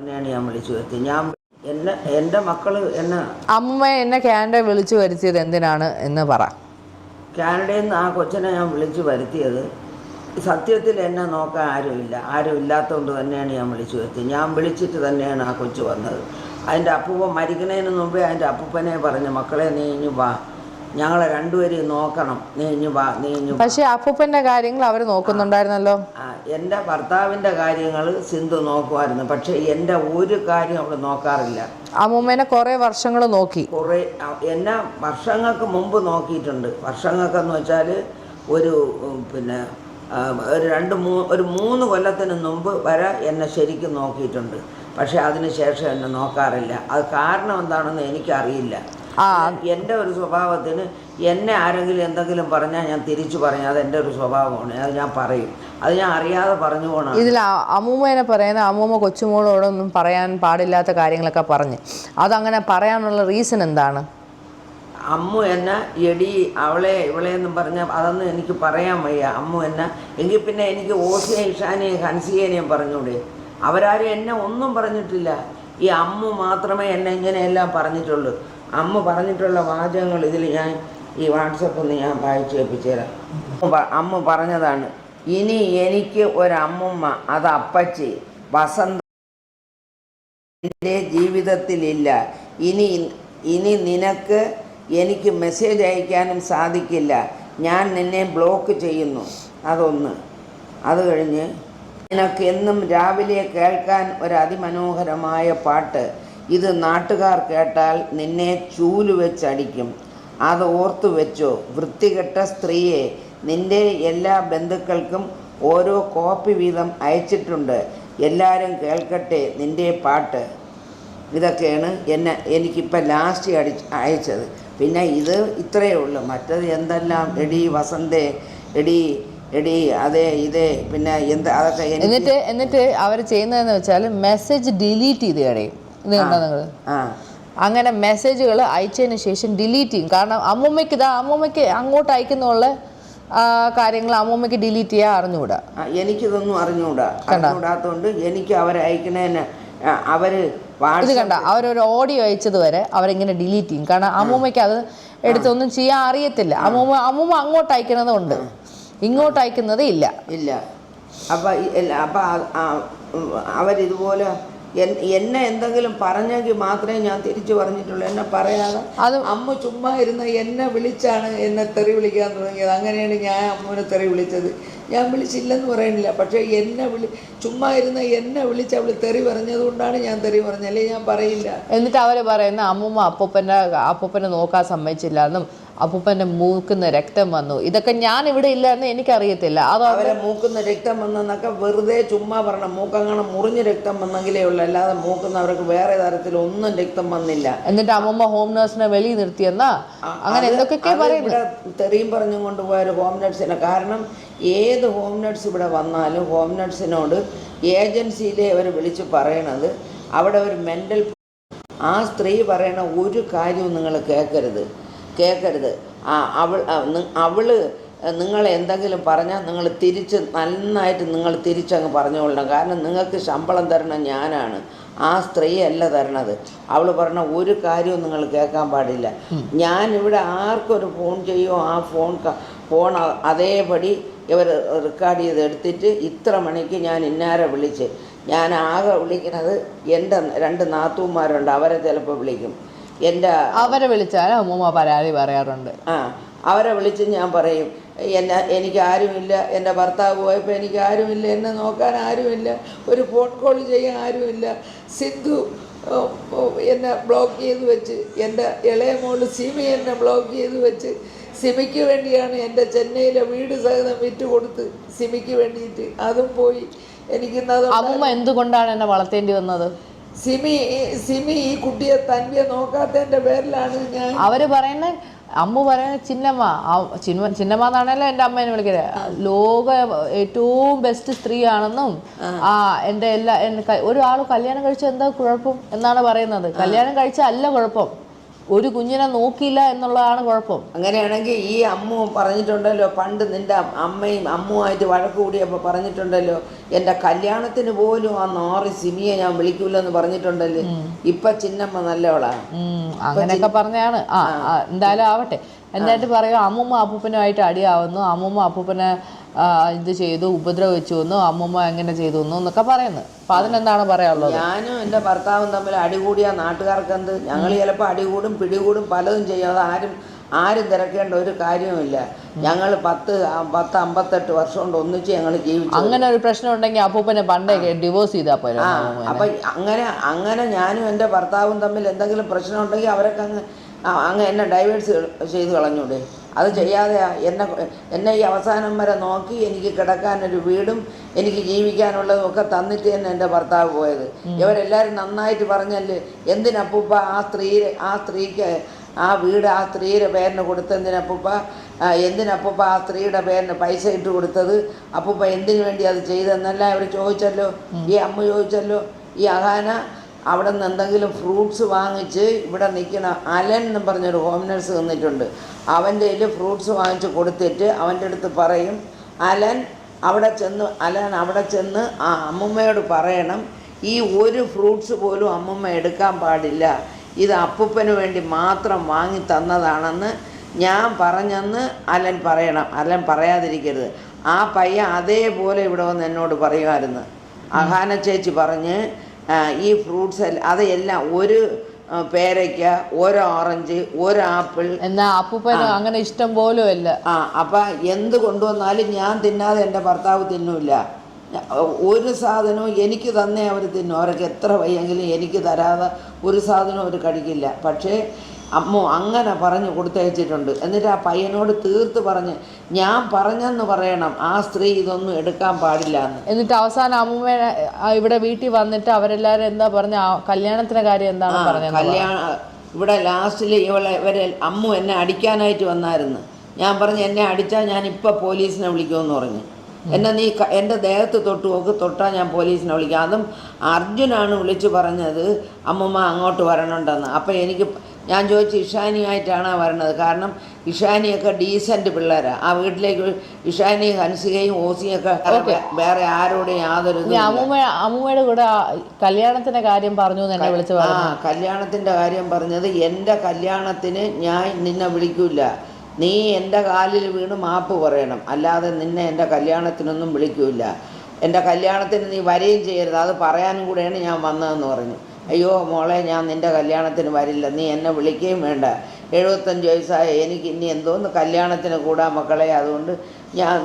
തന്നെയാണ് ഞാൻ വിളിച്ചു വരുത്തി. എൻ്റെ മക്കൾ എന്നെ അമ്മൂമ്മ എന്നെ കാനഡ വിളിച്ചു വരുത്തിയത് എന്തിനാണ് എന്ന് പറ. കാനഡയിൽ നിന്ന് ആ കൊച്ചിനെ ഞാൻ വിളിച്ചു വരുത്തിയത് സത്യത്തിൽ എന്നെ നോക്കാൻ ആരും ഇല്ലാത്തതുകൊണ്ട് തന്നെയാണ് ഞാൻ വിളിച്ചു വരുത്തിയത്. ഞാൻ വിളിച്ചിട്ട് തന്നെയാണ് ആ കൊച്ചു വന്നത്. അതിൻ്റെ അപ്പൂപ്പൻ മരിക്കുന്നതിന് മുമ്പേ അതിൻ്റെ അപ്പൂപ്പനെ പറഞ്ഞു, മക്കളെ നീ ഇഞ്ഞു വാ, ഞങ്ങളെ രണ്ടുപേരെയും നോക്കണം, നീ ഇഞ്ഞു വാ. പക്ഷേ അപ്പൂപ്പൻ്റെ കാര്യങ്ങൾ അവർ നോക്കുന്നുണ്ടായിരുന്നല്ലോ. എൻ്റെ ഭർത്താവിൻ്റെ കാര്യങ്ങൾ സിന്ധു നോക്കുമായിരുന്നു, പക്ഷേ എൻ്റെ ഒരു കാര്യം അവൾ നോക്കാറില്ല. അമ്മൂമ്മേനെ കുറേ വർഷങ്ങൾ നോക്കി. എന്നെ വർഷങ്ങൾക്ക് മുമ്പ് നോക്കിയിട്ടുണ്ട്. വർഷങ്ങൾക്കെന്ന് വെച്ചാൽ ഒരു 3 കൊല്ലത്തിന് മുമ്പ് വരെ എന്നെ ശരിക്കും നോക്കിയിട്ടുണ്ട്. പക്ഷേ അതിന് ശേഷം എന്നെ നോക്കാറില്ല. അത് കാരണം എന്താണെന്ന് എനിക്കറിയില്ല. എൻ്റെ ഒരു സ്വഭാവത്തിന് എന്നെ ആരെങ്കിലും എന്തെങ്കിലും പറഞ്ഞാൽ ഞാൻ തിരിച്ചു പറഞ്ഞു, അതെൻ്റെ ഒരു സ്വഭാവമാണ്, അത് ഞാൻ പറയും, അത് ഞാൻ അറിയാതെ പറഞ്ഞു പോകണം. ഇതിൽ അമ്മൂമ്മേനെ പറയുന്ന അമ്മൂമ്മ കൊച്ചുമോളോടൊന്നും പറയാൻ പാടില്ലാത്ത കാര്യങ്ങളൊക്കെ പറഞ്ഞ്, അതങ്ങനെ പറയാനുള്ള റീസൺ എന്താണ്? അമ്മു എന്നെ എടി ഇവളെ എന്നും പറഞ്ഞാൽ അതൊന്നും എനിക്ക് പറയാൻ വയ്യ. അമ്മു എന്നെ എങ്കിൽ പിന്നെ എനിക്ക് ഓസിയെയും ഇഷാനെയും ഹൻസിയേനെയും പറഞ്ഞൂടെ? അവരാരും എന്നെ ഒന്നും പറഞ്ഞിട്ടില്ല. ഈ അമ്മു മാത്രമേ എന്നെ ഇങ്ങനെയെല്ലാം പറഞ്ഞിട്ടുള്ളൂ. അമ്മ പറഞ്ഞിട്ടുള്ള വാചകങ്ങൾ ഇതിൽ ഞാൻ ഈ വാട്സപ്പിൽ നിന്ന് ഞാൻ വായിച്ചു കേൾപ്പിച്ചു തരാം. അമ്മ പറഞ്ഞതാണ്, ഇനി എനിക്ക് ഒരമ്മുമ്മ, അത് അപ്പച്ചി വസന്ത എൻ്റെ ജീവിതത്തിലില്ല. ഇനി നിനക്ക് എനിക്ക് മെസ്സേജ് അയക്കാനും സാധിക്കില്ല. ഞാൻ നിന്നെ ബ്ലോക്ക് ചെയ്യുന്നു. അതൊന്ന്. അത് കഴിഞ്ഞ് നിനക്ക് എന്നും രാവിലെ കേൾക്കാൻ ഒരു അതിമനോഹരമായ പാട്ട്. ഇത് നാട്ടുകാർ കേട്ടാൽ നിന്നെ ചൂല് വെച്ചടിക്കും. അത് ഓർത്തു വെച്ചോ. വൃത്തികെട്ട സ്ത്രീയെ, നിൻ്റെ എല്ലാ ബന്ധുക്കൾക്കും ഓരോ കോപ്പി വീതം അയച്ചിട്ടുണ്ട്. എല്ലാവരും കേൾക്കട്ടെ നിൻ്റെ പാട്ട്. ഇതൊക്കെയാണ് എനിക്കിപ്പോൾ ലാസ്റ്റ് അയച്ചത്. പിന്നെ ഇത് ഇത്രയേ ഉള്ളൂ. മറ്റത് എന്തെല്ലാം എടി വസന്തേ, എടി അതേ ഇതേ, പിന്നെ അതൊക്കെ എന്നിട്ട് അവർ ചെയ്യുന്നതെന്ന് വെച്ചാൽ മെസ്സേജ് ഡിലീറ്റ് ചെയ്ത് കളയും. ഇത് കണ്ടോ നിങ്ങൾ? അങ്ങനെ മെസ്സേജുകൾ അയച്ചതിന് ശേഷം ഡിലീറ്റ് ചെയ്യും. കാരണം അമ്മൂമ്മയ്ക്ക് അങ്ങോട്ട് അയക്കുന്നുള്ള കാര്യങ്ങൾ അമ്മൂമ്മയ്ക്ക് ഡിലീറ്റ് ചെയ്യാൻ അറിഞ്ഞുകൂടാ. എനിക്കിതൊന്നും അറിഞ്ഞുകൂടാത്തതുകൊണ്ട് എനിക്ക് അവരയക്കുന്നതിന് ഇത് കണ്ട അവരൊരു ഓഡിയോ അയച്ചത് വരെ അവരിങ്ങനെ ഡിലീറ്റ് ചെയ്യും. കാരണം അമ്മൂമ്മയ്ക്ക് അത് എടുത്തൊന്നും ചെയ്യാൻ അറിയത്തില്ല. അമ്മൂമ്മ അങ്ങോട്ട് അയക്കുന്നതുണ്ട്, ഇങ്ങോട്ട് അയക്കുന്നത് ഇല്ല. അപ്പം അവരിതുപോലെ എന്നെ എന്തെങ്കിലും പറഞ്ഞെങ്കിൽ മാത്രമേ ഞാൻ തിരിച്ചു പറഞ്ഞിട്ടുള്ളൂ. എന്നെ പറയാതെ അമ്മ ചുമ്മാ ഇരുന്ന് എന്നെ വിളിച്ചാണ് എന്നെ തെറി വിളിക്കാൻ തുടങ്ങിയത്. അങ്ങനെയാണ് ഞാൻ അമ്മൂനെ തെറി വിളിച്ചത്. ഞാൻ വിളിച്ചില്ലെന്ന് പറയുന്നില്ല, പക്ഷേ ചുമ്മാ ഇരുന്ന് എന്നെ വിളിച്ച് അവൾ തെറി പറഞ്ഞതുകൊണ്ടാണ് ഞാൻ തെറി പറഞ്ഞത്, അല്ലെങ്കിൽ ഞാൻ പറയില്ല. എന്നിട്ട് അവർ പറയുന്ന അമ്മൂമ്മ അപ്പൂപ്പനെ നോക്കാൻ സമ്മതിച്ചില്ല എന്നും അപ്പൂപ്പൻ്റെ മൂക്കുന്ന രക്തം വന്നു, ഇതൊക്കെ ഞാൻ ഇവിടെ ഇല്ല എന്ന് എനിക്കറിയത്തില്ല. അവരെ മൂക്കുന്ന രക്തം വന്നെന്നൊക്കെ വെറുതെ ചുമ്മാ പറഞ്ഞ. മൂക്കങ്ങനെ മുറിഞ്ഞ് രക്തം വന്നെങ്കിലേ ഉള്ളൂ, അല്ലാതെ മൂക്കുന്നവർക്ക് വേറെ തരത്തിലൊന്നും രക്തം വന്നില്ല. എന്നിട്ട് അമ്മൂമ്മ ഹോം നഴ്സിനെ വെളിയിൽ നിർത്തിയെന്നാ അങ്ങനെ എന്തൊക്കെയൊക്കെ ഇവിടെ തെറിയും പറഞ്ഞും കൊണ്ടുപോയൊരു ഹോം നഴ്സിനെ. കാരണം ഏത് ഹോം നഴ്സ് ഇവിടെ വന്നാലും ഹോം നഴ്സിനോട് ഏജൻസിയിലെ അവർ വിളിച്ച് പറയണത്, അവിടെ ഒരു മെൻ്റൽ, ആ സ്ത്രീ പറയണ ഒരു കാര്യവും നിങ്ങൾ കേൾക്കരുത്. അവൾ നിങ്ങൾ എന്തെങ്കിലും പറഞ്ഞാൽ നിങ്ങൾ നന്നായിട്ട് നിങ്ങൾ തിരിച്ചങ്ങ് പറഞ്ഞുകൊള്ളണം. കാരണം നിങ്ങൾക്ക് ശമ്പളം തരണം ഞാനാണ്, ആ സ്ത്രീ അല്ല തരണത്. അവൾ പറഞ്ഞ ഒരു കാര്യവും നിങ്ങൾ കേൾക്കാൻ പാടില്ല. ഞാനിവിടെ ആർക്കൊരു ഫോൺ ചെയ്യുമോ ആ ഫോൺ അതേപടി ഇവർ റെക്കോർഡ് ചെയ്ത് എടുത്തിട്ട് ഇത്ര മണിക്ക് ഞാൻ ഇന്നാരെ വിളിച്ച്, ഞാൻ ആകെ വിളിക്കുന്നത് എൻ്റെ 2 നാത്തൂന്മാരുണ്ട്, അവരെ ചിലപ്പോൾ വിളിക്കും. അവരെ വിളിച്ചാൽ അമ്മൂമ്മ പരാതി പറയാറുണ്ട്. അവരെ വിളിച്ച് ഞാൻ പറയും, എനിക്ക് ആരുമില്ല, എൻ്റെ ഭർത്താവ് പോയപ്പോൾ എനിക്ക് ആരുമില്ല, എന്നെ നോക്കാൻ ആരുമില്ല, ഒരു ഫോൺ കോൾ ചെയ്യാൻ ആരുമില്ല. സിന്ധു എന്നെ ബ്ലോക്ക് ചെയ്ത് വെച്ച്, എൻ്റെ ഇളയ മോള് സിമി എന്നെ ബ്ലോക്ക് ചെയ്ത് വെച്ച്, സിമിക്ക് വേണ്ടിയാണ് എൻ്റെ ചെന്നൈയിലെ വീട് സഹിതം വിറ്റ് കൊടുത്ത് സിമിക്ക് വേണ്ടിയിട്ട്, അതും പോയി. അമ്മൂമ്മ എന്തുകൊണ്ടാണ് എന്നെ വളർത്തേണ്ടി വന്നത്? സിമി ഈ കുട്ടിയെ തൻവിയെ നോക്കാത്തതിൻ്റെ പേരിലാണ് ഞാൻ. അവര് പറയുന്ന അമ്മ പറയുന്ന ചിന്നമ്മ എന്നാണല്ലോ എൻ്റെ അമ്മേനെ വിളിക്കുന്നത്. ലോക ഏറ്റവും ബെസ്റ്റ് സ്ത്രീയാണെന്നും എൻ്റെ ഒരാൾ കല്യാണം കഴിച്ചാൽ എന്താ കുഴപ്പം എന്നാണ് പറയുന്നത്. കല്യാണം കഴിച്ചാൽ അല്ല കുഴപ്പം, ഒരു കുഞ്ഞിനെ നോക്കിയില്ല എന്നുള്ളതാണ് കുഴപ്പം. അങ്ങനെയാണെങ്കിൽ ഈ അമ്മു പറഞ്ഞിട്ടുണ്ടല്ലോ, പണ്ട് നിൻ്റെ അമ്മയും അമ്മുമായിട്ട് വഴക്ക് കൂടിയപ്പോൾ പറഞ്ഞിട്ടുണ്ടല്ലോ, എൻ്റെ കല്യാണത്തിന് പോലും ആ നാറി സിമിയെ ഞാൻ വിളിക്കൂലെന്ന് പറഞ്ഞിട്ടുണ്ടല്ലോ. ഇപ്പൊ ചിന്നമ്മ നല്ലവളാണ്. അങ്ങനെയൊക്കെ പറഞ്ഞാണ്. എന്തായാലും ആവട്ടെ. എന്നിട്ട് പറയുക അമ്മൂമ്മ അപ്പൂപ്പനുമായിട്ട് അടിയാവുന്നു, അമ്മൂമ്മ അപ്പൂപ്പനെ ഇത് ചെയ്തു, ഉപദ്രവിച്ചു എന്നു, അമ്മൂമ്മ എങ്ങനെ ചെയ്തു എന്നൊക്കെ പറയുന്നത്. അപ്പം അതിനെന്താണ് പറയാനുള്ളത്? ഞാനും എൻ്റെ ഭർത്താവും തമ്മിൽ അടികൂടിയ നാട്ടുകാർക്ക് എന്ത്? ഞങ്ങൾ ചിലപ്പോൾ അടികൂടും പിടികൂടും പലതും ചെയ്യും. അത് ആരും തിരക്കേണ്ട ഒരു കാര്യവുമില്ല. ഞങ്ങൾ 58 വർഷം കൊണ്ട് ഒന്നിച്ച് ഞങ്ങൾ ജീവിച്ചു. അങ്ങനെ ഒരു പ്രശ്നം ഉണ്ടെങ്കിൽ അപ്പൂപ്പനെ പണ്ടേ ഡിവോഴ്സ് ചെയ്താൽ പോലും. അപ്പം അങ്ങനെ ഞാനും എൻ്റെ ഭർത്താവും തമ്മിൽ എന്തെങ്കിലും പ്രശ്നം ഉണ്ടെങ്കിൽ അവരൊക്കെ അങ്ങ് എന്നെ ഡൈവേഴ്സ് ചെയ്ത് കളഞ്ഞൂടെ? അത് ചെയ്യാതെ എന്നെ ഈ അവസാനം വരെ നോക്കി എനിക്ക് കിടക്കാനൊരു വീടും എനിക്ക് ജീവിക്കാനുള്ളതും ഒക്കെ തന്നിട്ട് തന്നെ എൻ്റെ ഭർത്താവ് പോയത്. ഇവരെല്ലാവരും നന്നായിട്ട് പറഞ്ഞല്ലേ, എന്തിനപ്പൂപ്പ ആ സ്ത്രീക്ക് ആ വീട് ആ സ്ത്രീയുടെ പേരിന് കൊടുത്തെന്തിനപ്പൂപ്പ, എന്തിനപ്പൂപ്പ ആ സ്ത്രീയുടെ പേരിന് പൈസ ഇട്ട് കൊടുത്തത്, അപ്പൂപ്പ എന്തിനു വേണ്ടി അത് ചെയ്തെന്നെല്ലാം അവർ ചോദിച്ചല്ലോ. ഈ അമ്മ ചോദിച്ചല്ലോ. ഈ അഹാന അവിടെ നിന്ന് എന്തെങ്കിലും ഫ്രൂട്ട്സ് വാങ്ങിച്ച് ഇവിടെ നിൽക്കുന്ന അലൻ എന്ന് പറഞ്ഞൊരു ഹോം നഴ്സ് നിന്നിട്ടുണ്ട്. അവൻ്റെ കയ്യിൽ ഫ്രൂട്ട്സ് വാങ്ങിച്ച് കൊടുത്തിട്ട് അവൻ്റെ അടുത്ത് പറയും, അലൻ അവിടെ ചെന്ന് ആ അമ്മുമ്മയോട് പറയണം, ഈ ഒരു ഫ്രൂട്ട്സ് പോലും അമ്മുമ്മ എടുക്കാൻ പാടില്ല, ഇത് അപ്പൂപ്പന് വേണ്ടി മാത്രം വാങ്ങി തന്നതാണെന്ന് ഞാൻ പറഞ്ഞെന്ന് അലൻ പറയണം. അലൻ പറയാതിരിക്കരുത്. ആ പയ്യൻ അതേപോലെ ഇവിടെ വന്ന് എന്നോട് പറയുമായിരുന്നു. അഹാന ചേച്ചി പറഞ്ഞ് ഈ ഫ്രൂട്ട്സ് അതെല്ലാം ഒരു പേരയ്ക്ക, ഒരു ഓറഞ്ച്, ഒരു ആപ്പിൾ, എന്നാ അപ്പൂപ്പന് അങ്ങനെ ഇഷ്ടം പോലും ഇല്ല. അപ്പം എന്ത് കൊണ്ടുവന്നാലും ഞാൻ തിന്നാതെ എൻ്റെ ഭർത്താവ് തിന്നില്ല. ഒരു സാധനവും എനിക്ക് തന്നെ അവർ തിന്നും. അവർക്ക് എത്ര വയ്യെങ്കിലും എനിക്ക് തരാതെ ഒരു സാധനവും അവർ കഴിക്കില്ല. പക്ഷേ അമ്മ അങ്ങനെ പറഞ്ഞ് കൊടുത്തയച്ചിട്ടുണ്ട്. എന്നിട്ട് ആ പയ്യനോട് തീർത്ത് പറഞ്ഞ് ഞാൻ പറഞ്ഞെന്ന് പറയണം, ആ സ്ത്രീ ഇതൊന്നും എടുക്കാൻ പാടില്ല എന്ന്. എന്നിട്ട് അവസാനം അമ്മൂമ്മ ഇവിടെ വീട്ടിൽ വന്നിട്ട് അവരെല്ലാവരും എന്താ പറഞ്ഞ, കല്യാണത്തിൻ്റെ കാര്യം എന്താണ് പറഞ്ഞത്? ഇവിടെ ലാസ്റ്റിൽ ഇവരെ അമ്മു എന്നെ അടിക്കാനായിട്ട് വന്നായിരുന്നു. ഞാൻ പറഞ്ഞു, എന്നെ അടിച്ചാൽ ഞാൻ ഇപ്പം പോലീസിനെ വിളിക്കുമെന്ന് പറഞ്ഞു. എന്നെ നീ എൻ്റെ ദേഹത്ത് തൊട്ടാൽ ഞാൻ പോലീസിനെ വിളിക്കാം. അതും അർജുനാണ് വിളിച്ച് പറഞ്ഞത് അമ്മുമ്മ അങ്ങോട്ട് വരണുണ്ടെന്ന്. അപ്പം ഞാൻ ചോദിച്ചു, ഇഷാനിയായിട്ടാണ് വരണത്? കാരണം ഇഷാനിയൊക്കെ ഡീസൻറ്റ് പിള്ളേരാണ്. ആ വീട്ടിലേക്ക് ഇഷാനിയും ഹൻസികയും ഓസിയൊക്കെ വേറെ ആരോടും യാതൊരു അമ്മൂമ്മയുടെ കൂടെ കല്യാണത്തിൻ്റെ കാര്യം പറഞ്ഞു എന്നെ വിളിച്ച് പറഞ്ഞു. കല്യാണത്തിൻ്റെ കാര്യം പറഞ്ഞത്, എൻ്റെ കല്യാണത്തിന് ഞാൻ നിന്നെ വിളിക്കില്ല, നീ എൻ്റെ കാലിൽ വീണ് മാപ്പ് പറയണം, അല്ലാതെ നിന്നെ എൻ്റെ കല്യാണത്തിനൊന്നും വിളിക്കില്ല. എൻ്റെ കല്യാണത്തിന് നീ വരികയും ചെയ്യരുത്, അത് പറയാനും കൂടെയാണ് ഞാൻ വന്നതെന്ന് പറഞ്ഞു. അയ്യോ മോളെ, ഞാൻ നിൻ്റെ കല്യാണത്തിന് വരില്ല, നീ എന്നെ വിളിക്കുകയും വേണ്ട, 75 വയസ്സായ എനിക്ക് ഇനി എന്തോന്ന് കല്യാണത്തിന് കൂടാ മക്കളെ, അതുകൊണ്ട്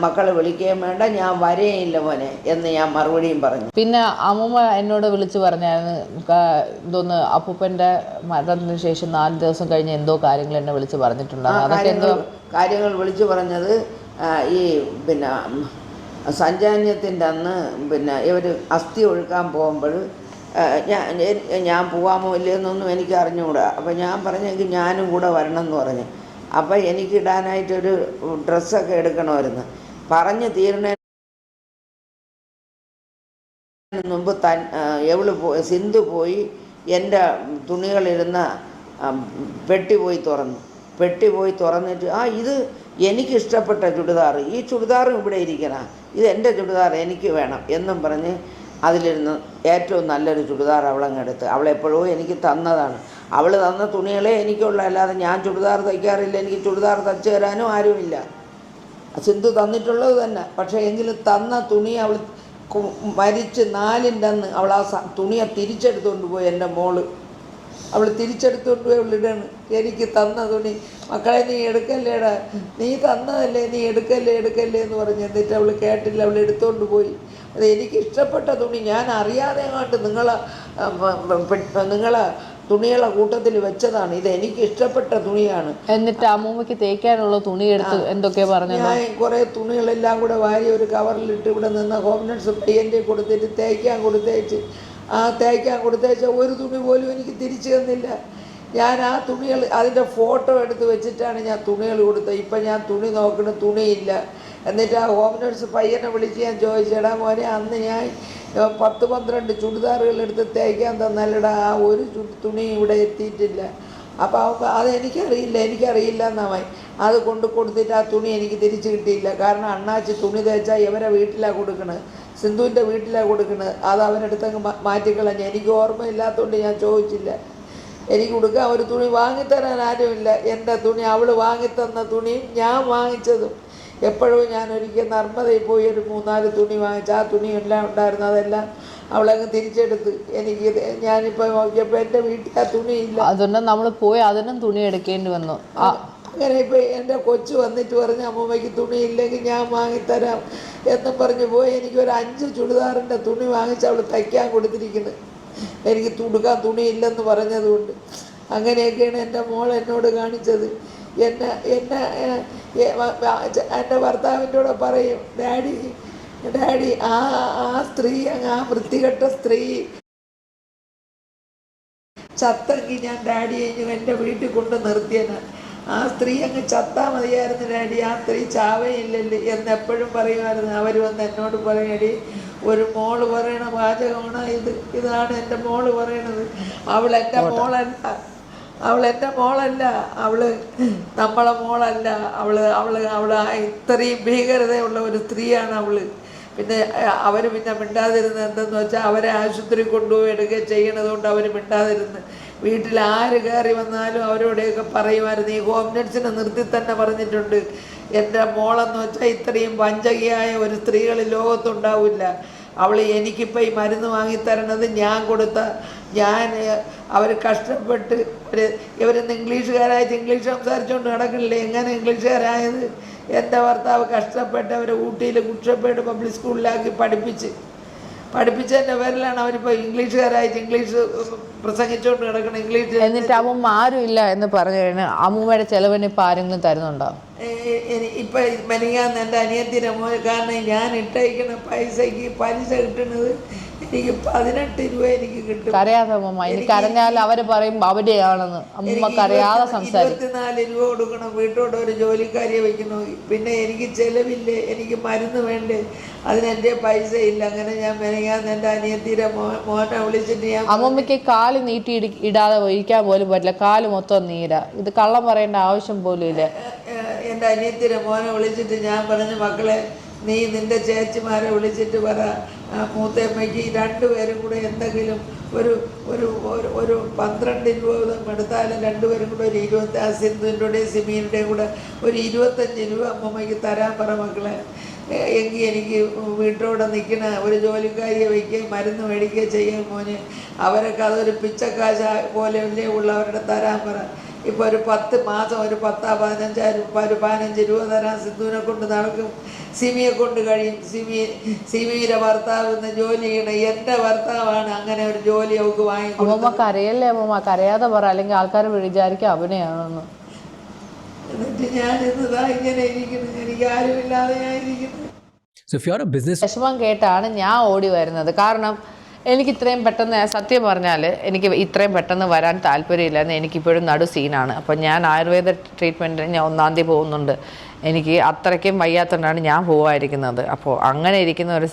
മക്കളെ വിളിക്കുകയും വേണ്ട, ഞാൻ വരെയില്ല മോനെ എന്ന് ഞാൻ മറുപടിയും പറഞ്ഞു. പിന്നെ അമ്മൂമ്മ എന്നോട് വിളിച്ച് പറഞ്ഞായിരുന്നു, എന്തോന്ന് അപ്പൂപ്പൻ്റെ മരണത്തിന് ശേഷം 4 ദിവസം കഴിഞ്ഞ് എന്തോ കാര്യങ്ങൾ എന്നെ വിളിച്ച് പറഞ്ഞിട്ടുണ്ടായിരുന്നു. അതൊക്കെ എന്തോ കാര്യങ്ങൾ വിളിച്ചു പറഞ്ഞത്, ഈ പിന്നെ സഞ്ചാന്യത്തിൻ്റെ അന്ന് പിന്നെ ഇവർ അസ്ഥി ഒഴുക്കാൻ പോകുമ്പോൾ ഞാൻ പോകാമോ ഇല്ലയെന്നൊന്നും എനിക്ക് അറിഞ്ഞുകൂടാ. അപ്പം ഞാൻ പറഞ്ഞെങ്കിൽ ഞാനും കൂടെ വരണം എന്ന് പറഞ്ഞു. അപ്പം എനിക്കിടാനായിട്ടൊരു ഡ്രസ്സൊക്കെ എടുക്കണമായിരുന്നു. പറഞ്ഞ് തീരണ മുമ്പ് സിന്ധു പോയി എൻ്റെ തുണികളിരുന്ന പെട്ടി പോയി തുറന്നിട്ട്, ഇത് എനിക്കിഷ്ടപ്പെട്ട ചുടിദാർ, ഈ ചുടിദാറും ഇവിടെ ഇരിക്കണം, ഇത് എൻ്റെ ചുടിദാർ എനിക്ക് വേണം എന്നും പറഞ്ഞ് അതിലിരുന്ന് ഏറ്റവും നല്ലൊരു ചുടിദാർ അവളങ്ങെടുത്ത്. അവളെപ്പോഴോ എനിക്ക് തന്നതാണ്. അവൾ തന്ന തുണികളെ എനിക്കുള്ള, അല്ലാതെ ഞാൻ ചുടിദാർ തയ്ക്കാറില്ല, എനിക്ക് ചുടിദാർ തയ്ച്ചു തരാനും ആരുമില്ല. സിന്ധു തന്നിട്ടുള്ളത് തന്നെ. പക്ഷേ എങ്കിലും തന്ന തുണി അവൾ മരിച്ച് 4ൻ്റെ അന്ന് അവൾ ആ തുണിയെ തിരിച്ചെടുത്തുകൊണ്ട് പോയി. എൻ്റെ മോള് അവൾ തിരിച്ചെടുത്തുകൊണ്ട് പോയി അവളിടാണ്. എനിക്ക് തന്ന തുണി, മക്കളെ നീ എടുക്കല്ലേടാ, നീ തന്നതല്ലേ, നീ എടുക്കല്ലേ എന്ന് പറഞ്ഞ്. എന്നിട്ട് അവൾ കേട്ടില്ല, അവൾ എടുത്തുകൊണ്ട് പോയി. അത് എനിക്കിഷ്ടപ്പെട്ട തുണി, ഞാൻ അറിയാതെ കണ്ട് നിങ്ങളെ തുണികളെ കൂട്ടത്തിൽ വെച്ചതാണ്. ഇത് എനിക്ക് ഇഷ്ടപ്പെട്ട തുണിയാണ്. എന്നിട്ട് അമ്മൂമ്മയ്ക്ക് തേക്കാനുള്ള തുണി എടുത്ത് എന്തൊക്കെ പറഞ്ഞു. ഞാൻ കുറേ തുണികളെല്ലാം കൂടെ വാരി ഒരു കവറിലിട്ട് ഇവിടെ നിന്ന് ഹോം നഴ്സ് പയ്യൻ്റെ കൊടുത്തിട്ട് തേക്കാൻ കൊടുത്തയച്ച ഒരു തുണി പോലും എനിക്ക് തിരിച്ചു തന്നില്ല. ഞാൻ ആ തുണികൾ അതിൻ്റെ ഫോട്ടോ എടുത്ത് വെച്ചിട്ടാണ് ഞാൻ തുണികൾ കൊടുത്തത്. ഇപ്പം ഞാൻ തുണി നോക്കണ തുണിയില്ല. എന്നിട്ട് ആ ഹോം നഴ്സ് പയ്യനെ വിളിച്ച് ഞാൻ ചോദിച്ചേടാ മോനെ, അന്ന് ഞാൻ 10-12 ചുടിദാറുകൾ എടുത്ത് തേക്കാൻ തന്നല്ലടാ, ആ ഒരു തുണി ഇവിടെ എത്തിയിട്ടില്ല. അപ്പോൾ അത് എനിക്കറിയില്ല എന്നായി. അത് കൊടുത്തിട്ട് ആ തുണി എനിക്ക് തിരിച്ച് കിട്ടിയില്ല. കാരണം അണ്ണാച്ചി തുണി തേച്ചാൽ ഇവരെ വീട്ടിലാണ് കൊടുക്കണത്, സിന്ധുവിൻ്റെ വീട്ടിലാണ് കൊടുക്കുന്നത്. അത് അവരെടുത്തങ്ങ് മാറ്റിക്കളഞ്ഞ്. എനിക്ക് ഓർമ്മയില്ലാത്തതുകൊണ്ട് ഞാൻ ചോദിച്ചില്ല. എനിക്ക് കൊടുക്കാൻ ഒരു തുണി വാങ്ങിത്തരാൻ ആരുമില്ല. എൻ്റെ തുണി അവൾ വാങ്ങിത്തന്ന തുണിയും ഞാൻ വാങ്ങിച്ചതും. എപ്പോഴും ഞാൻ ഒരിക്കൽ നർമ്മദയിൽ പോയി ഒരു 3-4 തുണി വാങ്ങിച്ചു. ആ തുണിയെല്ലാം ഉണ്ടായിരുന്നു, അതെല്ലാം അവളങ്ങ് തിരിച്ചെടുത്ത്. ഞാനിപ്പോൾ നോക്കിയപ്പോൾ എൻ്റെ വീട്ടിൽ ആ തുണിയില്ല. അതുകൊണ്ട് നമ്മൾ പോയി അതിനും തുണി എടുക്കേണ്ടി വന്നു. അങ്ങനെ ഇപ്പോൾ എൻ്റെ കൊച്ചു വന്നിട്ട് പറഞ്ഞ് അമ്മൂമ്മയ്ക്ക് തുണിയില്ലെങ്കിൽ ഞാൻ വാങ്ങിത്തരാം എന്നും പറഞ്ഞ് പോയി. എനിക്കൊരു 5 ചുടിദാറിൻ്റെ തുണി വാങ്ങിച്ച് അവൾ തയ്ക്കാൻ കൊടുത്തിരിക്കുന്നത്, എനിക്ക് തുടുക്കാൻ തുണിയില്ലെന്ന് പറഞ്ഞതുകൊണ്ട്. അങ്ങനെയൊക്കെയാണ് എൻ്റെ മോൾ എന്നോട് കാണിച്ചത്. എൻ്റെ ഭർത്താവിൻ്റെ കൂടെ പറയും, ഡാഡി ആ സ്ത്രീ, ആ വൃത്തികെട്ട സ്ത്രീ ചത്തെങ്കിൽ ഞാൻ ഡാഡിയെ എൻ്റെ വീട്ടിൽ കൊണ്ട് നിർത്തിയനാ. ആ സ്ത്രീ അങ്ങ് ചത്താൽ മതിയായിരുന്നു ഡാഡി, ആ സ്ത്രീ ചാവയില്ലല്ലോ എന്നെപ്പോഴും പറയുമായിരുന്നു. അവർ വന്ന് എന്നോട് പറയടി, ഒരു മോള് പറയണ വാചകമാണ് ഇതാണ് എൻ്റെ മോള് പറയണത്. അവൾ എൻ്റെ മോളല്ല, നമ്മളെ മോളല്ല. അവൾ ഇത്രയും ഭീകരതയുള്ള ഒരു സ്ത്രീയാണ് അവൾ. പിന്നെ അവർ പിന്നെ മിണ്ടാതിരുന്നത് എന്തെന്ന് വെച്ചാൽ അവരെ ആശുപത്രി കൊണ്ടുപോയി എടുക്കുകയും ചെയ്യണത് കൊണ്ട് അവർ മിണ്ടാതിരുന്ന്. വീട്ടിൽ ആര് കയറി വന്നാലും അവരോടെയൊക്കെ പറയുമായിരുന്നു. ഈ ഹോം നഴ്സിനെ നിർത്തി തന്നെ പറഞ്ഞിട്ടുണ്ട്, എൻ്റെ മോളെന്ന് വെച്ചാൽ ഇത്രയും വഞ്ചകിയായ ഒരു സ്ത്രീകൾ ലോകത്തുണ്ടാവില്ല. അവൾ എനിക്കിപ്പോൾ ഈ മരുന്ന് വാങ്ങിത്തരണത് അവർ കഷ്ടപ്പെട്ട് ഇവരിന്ന് ഇംഗ്ലീഷുകാരായിട്ട് ഇംഗ്ലീഷ് സംസാരിച്ചുകൊണ്ട് നടക്കണില്ലേ. എങ്ങനെ ഇംഗ്ലീഷുകാരായത്? എൻ്റെ ഭർത്താവ് കഷ്ടപ്പെട്ട് അവരെ ഊട്ടിയിൽ കുട്ടപ്പേട് പബ്ലിക് സ്കൂളിലാക്കി പഠിപ്പിച്ചതിൻ്റെ പേരിലാണ് അവരിപ്പോൾ ഇംഗ്ലീഷുകാരായിട്ട് ഇംഗ്ലീഷ് പ്രസംഗിച്ചുകൊണ്ട് കിടക്കണം. ഇംഗ്ലീഷ് എന്നിട്ട് അമ്മൂമ്മ ആരും ഇല്ല എന്ന് പറഞ്ഞു കഴിഞ്ഞാൽ അമ്മൂമ്മയുടെ ചെലവിന് ഇപ്പം ആരെങ്കിലും തരുന്നുണ്ടോ? ഇപ്പം മെനങ്ങാന്ന് എൻ്റെ അനിയത്തിൻ്റെ മോൻ, കാരണം ഞാൻ ഇട്ടയക്കുന്ന പൈസയ്ക്ക് പലിശ കിട്ടുന്നത് എനിക്ക് 18 രൂപ എനിക്ക് കിട്ടും. അറിയാതെ അമ്മൂമ്മ, എനിക്ക് അറിഞ്ഞാൽ അവർ പറയും അവിടെയാണെന്ന്. അമ്മൂമ്മക്ക് അറിയാതെ സംസാരിക്കും. 24 രൂപ കൊടുക്കണം. വീട്ടോട് ഒരു ജോലിക്കാരിയെ വയ്ക്കണമെങ്കിൽ. പിന്നെ എനിക്ക് ചിലവില്ലേ, എനിക്ക് മരുന്ന് വേണ്ടേ, അതിനെൻ്റെ പൈസ ഇല്ല. അങ്ങനെ ഞാൻ മെനങ്ങാന്ന് എൻ്റെ അനിയത്തിയുടെ മോനെ വിളിച്ചിട്ട് ഞാൻ, അമ്മൂമ്മയ്ക്ക് കാല് നീട്ടി ഇടാതെ ഇരിക്കാൻ പോലും പറ്റില്ല, കാല് മൊത്തം നീരാ. ഇത് കള്ളം പറയേണ്ട ആവശ്യം പോലും ഇല്ല. എൻ്റെ അനിയത്തിയുടെ മോനെ വിളിച്ചിട്ട് ഞാൻ പറഞ്ഞു, മക്കളെ നീ നിൻ്റെ ചേച്ചിമാരെ വിളിച്ചിട്ട് പറ, മൂത്തമ്മയ്ക്ക് 2 പേരും കൂടെ എന്തെങ്കിലും ഒരു 12 രൂപ എടുത്താലും 2 പേരും കൂടെ ഒരു 20, സിന്ധുവിൻ്റെയും സിമീനുടെയും കൂടെ ഒരു 25 രൂപ അമ്മമ്മയ്ക്ക് തരാൻ പറ മക്കളെ. എങ്കിൽ എനിക്ക് വീട്ടിലൂടെ നിൽക്കണ ഒരു ജോലിക്കാരിയെ വയ്ക്കുകയും മരുന്ന് മേടിക്കുകയും ചെയ്യാൻ മോനെ. അവരൊക്കെ അതൊരു പിച്ചക്കാശ പോലെ ഉള്ളവരുടെ തരാൻ പറ. ഇപ്പോൾ ഒരു 10 മാസം ഒരു 15 രൂപ തരാൻ സിന്ധുവിനെ കൊണ്ട് നടക്കും, സിമിയെ കൊണ്ട് കഴിയും. സിമിയുടെ ഭർത്താവ് ഇന്ന് ജോലി ചെയ്യണം. എൻ്റെ ഭർത്താവാണ് അങ്ങനെ ഒരു ജോലി അവൾക്ക് വാങ്ങിക്കൊടുത്തത്. അമ്മമ്മക്ക് അറിയല്ലേ അമ്മമ്മക്ക് അറിയാതെ പറ, അല്ലെങ്കിൽ ആൾക്കാർ വിചാരിക്കും അഭിനയാണെന്ന്. എന്നിട്ട് ഞാൻ ഇന്നതാ ഇങ്ങനെ ഇരിക്കുന്നു, എനിക്ക് ആരുമില്ലാതെ ഞാൻ ഇരിക്കുന്നു. വിഷമം കേട്ടാണ് ഞാൻ ഓടി വരുന്നത്. കാരണം എനിക്ക് ഇത്രയും പെട്ടെന്ന്, സത്യം പറഞ്ഞാൽ എനിക്ക് ഇത്രയും പെട്ടെന്ന് വരാൻ താല്പര്യമില്ലെന്ന്. എനിക്കിപ്പോഴും നടു സീനാണ്. അപ്പം ഞാൻ ആയുർവേദ ട്രീറ്റ്മെൻറ്റിന് ഞാൻ 1-ാം തീയതി പോകുന്നുണ്ട്. എനിക്ക് അത്രയ്ക്കും വയ്യാത്തതുകൊണ്ടാണ് ഞാൻ പോകാതിരിക്കുന്നത്. അപ്പോൾ അങ്ങനെ ഇരിക്കുന്ന ഒരു